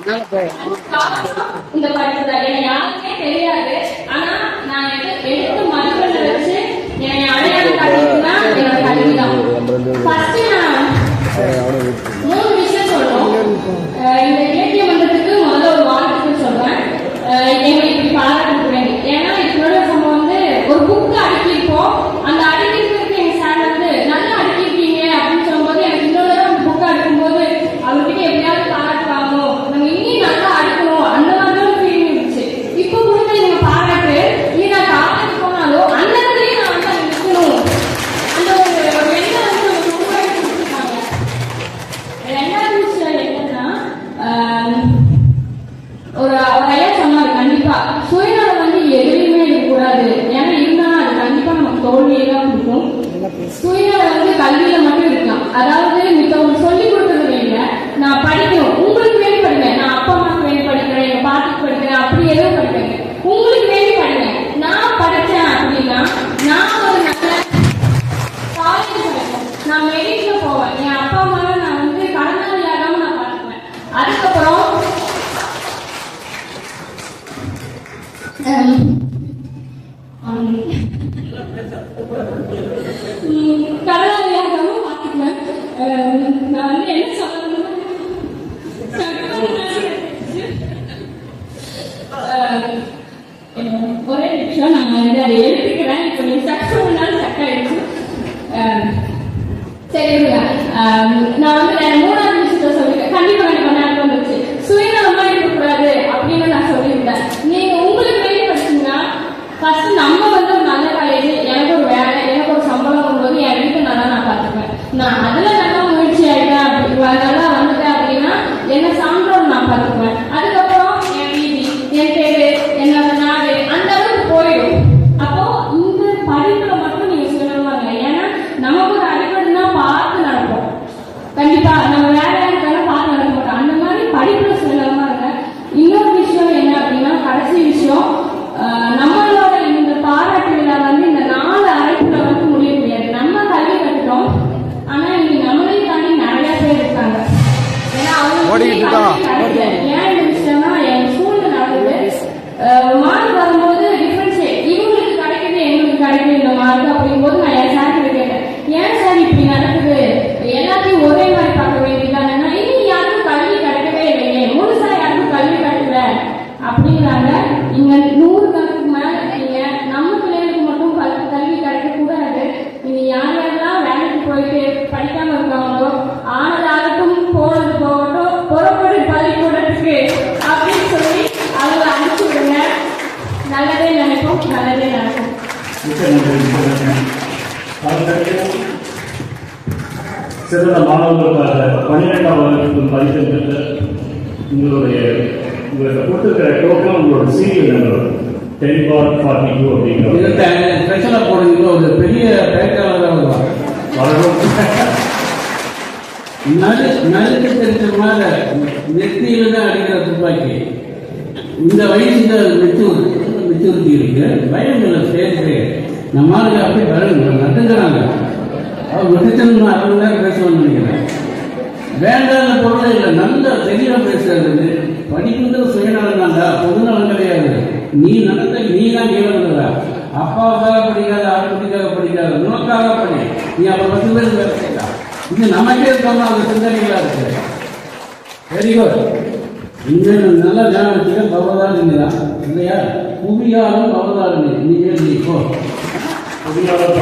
இந்த படிப்பு எனக்கு யாருக்குமே தெரியாது. ஆனா நான் எடுத்து மதிப்பெண்ண வச்சு என்னை அடையாளம் காட்டினா என்னோட கல்விதான். ஃபர்ஸ்ட் நான் 3 விஷயம் சொல்றோம். இந்த இலக்கிய மன்றத்துக்கு முதல்ல ஒரு வாழ்த்துக்கள் சொல்றேன். எங்களை இப்படி பாராட்டுக்கு வேண்டி. ஏன்னா இதோட நம்ம வந்து ஒரு புக்கு அடுக்கியிருப்போம். அந்த அடுக்கிற்கு எங்க சார் வந்து நல்லா அடுக்கிருக்கீங்க அப்படின்னு சொல்லும்போது எனக்கு இன்னொரு அந்த புக்கு அடுக்கும்போது அவர்கிட்ட எப்படியாவது பாராட்டு வாங்கணும், நம்ம இன்னும் நல்லா அடுக்கணும், அந்த மாதிரி ஃபீலிங் இருந்துச்சு. இப்போ கொடுத்த நீங்க பாராட்டு நீ நான் காலேஜ் போனாலும் அந்த இடத்துலயே நான் வந்து அங்க நிற்கணும், அந்த ஒரு எண்ணம் வந்து நமக்கு உருவாக்கி கொடுத்துருக்காங்க. ரெண்டாவது விஷயம் என்னன்னா ஒரு ஐயா சொன்னாரு, கண்டிப்பா சுயநலம் வந்து எதுலையுமே இருக்கக்கூடாது. ஏன்னா இருந்தா அது கண்டிப்பா நமக்கு தோல்வியை தான் கொடுக்கும். சுயநலம் வந்து கல்வியில மட்டும் இருக்கலாம். அதாவது மித்தவங்க சொல்லி கொடுக்கறது இல்லை, நான் படிக்கணும், உங்களுக்கு வேண்டி படிக்கிறேன், நான் அப்பா அம்மாவுக்கு வேண்டி படிக்கிறேன், எங்க பாட்டிக்கு படிக்கிறேன், அப்படி ஏதோ படிக்கிறேன், உங்களுக்கு வேண்டி படிக்கிறேன். நான் படித்தேன் அப்படின்னா நான் ஒரு நல்ல காலேஜ் படிப்பேன், நான் மெடிக்கல போவேன், என் அப்பா அம்மாவை நான் வந்து கடனாளி ஆகாம நான் பார்த்துக்குவேன். அதுக்கப்புறம் கடனாளியாகவும் பார்த்துக்குவேன். நான் வந்து என்ன சொல்லணும்னா ஒரே நிமிஷம் நான் வந்து அதை எழுதிக்கிறேன். இப்போ நீ சக்ஸஸ் பண்ணாலும் சக்க ஆயிடுச்சு. சரிங்களா? நான் வந்து 3வது விஷயத்த சொல்லிட்டேன். கண்டிப்பா எனக்கு நேரம் வந்துருச்சு. சுயநலமா இருக்கக்கூடாது அப்படின்னு நான் சொல்லியிருந்தேன். நீங்க உங்களுக்கு வேண்டி படிச்சீங்கன்னா ஃபர்ஸ்ட் நம்ம வந்து ஒரு நல்ல காலேஜ், எனக்கு ஒரு வேலை, எனக்கு ஒரு சம்பளம் வரும்போது என் வீட்டை நல்லா நான் பார்த்துக்குவேன். நான் அதுல நல்லா முயற்சி ஆயிட்டேன், அப்படி நல்லா வந்துட்டேன் அப்படின்னா என்ன சான்றோம் நான் பார்த்துக்குவேன். அதுக்கப்புறம் என் வீதி, என் பேரு, என்னோட நாடு அந்த அளவுக்கு போயிடும். அப்போ இந்த படிப்புல மட்டும் நீங்க சுயநலமா இல்லை. ஏன்னா நமக்கு ஒரு அடிப்படைனா பார்த்து நடப்போம். கண்டிப்பா நம்ம வேலையா இருக்காலும் பார்த்து நடக்க மாட்டோம். அந்த மாதிரி படிப்புல சுயநலமா இருக்க. இன்னொரு விஷயம் என்ன அப்படின்னா, கடைசி விஷயம், நம்மளோட இந்த பாராட்டு விழா வந்து இந்த 4 அழைப்புல வந்து முடிய முடியாது. நம்ம கல்வி கட்டுறோம், ஆனா இங்க நம்மளையும் தாண்டி நிறைய பேர் இருக்காங்க. ஏன்னா அவங்க ஏன் இந்த விஷயம்னா எங்க ஸ்கூல்ல நடக்குது. மார்க் வரும்போது டிஃபரன்ஸ் இவங்களுக்கு கிடைக்குது எங்களுக்கு கிடைக்குது இந்த மார்க் அப்படிங்கும்போது நான் என் சார் கிட்ட கேட்டேன், ஏன் சார் இப்படி நடக்குது, எல்லாத்தையும் ஒரே மாதிரி பார்க்க வேண்டியதானே, இன்னும் யாருக்கும் கல்வி கிடைக்கவே இல்லையே, முழுசா யாருக்கும் கல்வி கிடைக்கல அப்படிங்கிறாங்க. இங்க 100 கணக்கு மேல இருக்கீங்க. நம்ம பிள்ளைகளுக்கு மட்டும் கல்வி கிடைக்க கூடாது. நீங்க யார் யாரெல்லாம் வேலைக்கு போயிட்டு படிக்காம இருக்காங்களோ ஆனதாகட்டும் போனது போகட்டும் புறப்படு பள்ளிக்கூடத்துக்கு அப்படின்னு சொல்லி அவங்க அனுப்பிச்சு விடுங்க. நல்லதே நினைப்போம், நல்லதே நடக்கும். சிறந்த மாணவர்களுக்காக 12ஆம் வகுப்பு மதிப்பெண் பெற்ற உங்களுடைய கொடுத்துருக்கிற டோக்கன் உங்களோட சீரியல் நம்பர் 10/42 அப்படிங்கிற ஸ்பெஷலா போடுறீங்க. ஒரு பெரிய பேட்டாளர் நலுக்கு தெரிஞ்ச மாதிரி நெத்தியில தான் அடிக்கிற துப்பாக்கி. இந்த வயசுல மெச்சூரிட்டி இருக்கு, பயம் இல்லை. ஸ்டேஜ் நம்மளுக்கு அப்படி நட்டுங்கிறாங்க. அவர் வெட்டிச்சல் 1/2 மணி நேரம் பேசுவான்னு நினைக்கிறேன். வேண்டாத பொருளே இல்லை, நல்ல தெளிவா பேசுறது. படிப்புங்கிற சுயநலம் தாண்டா, பொதுநலம் கிடையாது. நீ நடந்த நீ தான் கேள்விக்கிறா. அப்பாவுக்காக படிக்காத, ஆட்டுக்காக படிக்காத, உனக்காக படி. நீ அப்புறம் 10 பேர் வேலை செய்யலாம். இது நமக்கே இருக்கணும், அந்த சிந்தனைகளா இருக்கு. Very good. இன்னும் நல்லா ஞாபகம் வச்சுக்க. பவதாரணி தான் இல்லையா? புவியாலும் பவதாரணி. நீ போ புவியாலும்